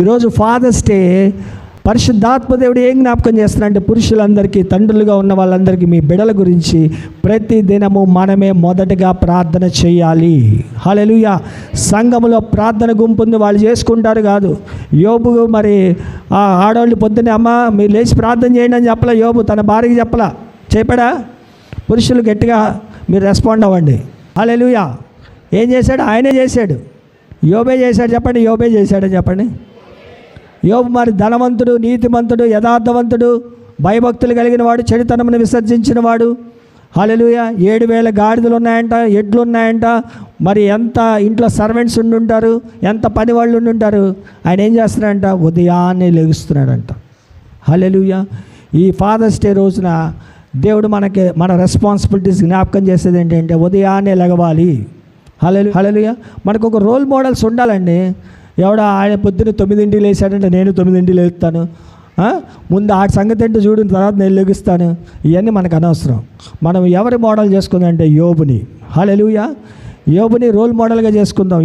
ఈరోజు fathers day పరిశుద్ధాత్మ దేవుడు ఏం జ్ఞాపకం చేస్తున్నారంటే, పురుషులందరికీ, తండ్రులుగా ఉన్న వాళ్ళందరికీ మీ బిడ్డల గురించి ప్రతి దినము మనమే మొదటగా ప్రార్థన చేయాలి. హల్లెలూయా. సంఘములో ప్రార్థన గుంపు ఉంది, వాళ్ళు చేసుకుంటారు కాదు. యోబు మరి ఆ ఆడవాళ్ళు పొద్దున్నే అమ్మ మీరు లేచి ప్రార్థన చేయండి అని చెప్పలా. యోబు తన భార్యకి చెప్పలా, చెప్పాడా? పురుషులు గట్టిగా మీరు రెస్పాండ్ అవ్వండి. హల్లెలూయా. ఏం చేశాడు? ఆయనే చేశాడు. యోబే చేశాడు చెప్పండి. యోబే చేశాడని చెప్పండి. యోబు మరి ధనవంతుడు, నీతిమంతుడు, యథార్థవంతుడు, భయభక్తులు కలిగిన వాడు, చెడుతనమును విసర్జించిన వాడు. హల్లెలూయా. 7,000 గాడిదలు ఉన్నాయంట, ఎడ్లు ఉన్నాయంట, మరి ఎంత ఇంట్లో సర్వెంట్స్ ఉండుంటారు, ఎంత పని వాళ్ళు ఉండుంటారు. ఆయన ఏం చేస్తున్నాడంట? ఉదయాన్నే లెగుస్తున్నాడంట. హల్లెలూయా. ఈ ఫాదర్స్ డే రోజున దేవుడు మనకి మన రెస్పాన్సిబిలిటీస్ జ్ఞాపకం చేసేది ఏంటంటే ఉదయాన్నే లెగవాలి. హల్లెలూయా. మనకు ఒక రోల్ మోడల్స్ ఉండాలండి. ఎవడ ఆయన పొద్దున్న 9ంటికి లేచాడంటే నేను 9ంటికి లేస్తాను, ముందు ఆ సంగతి ఏంటో చూడిన తర్వాత నేను లెగుస్తాను. ఇవన్నీ మనకు అనవసరం. మనం ఎవరి మోడల్ చేసుకుందంటే యోబుని. హల్లెలూయా. యోబుని రోల్ మోడల్గా చేసుకుందాం.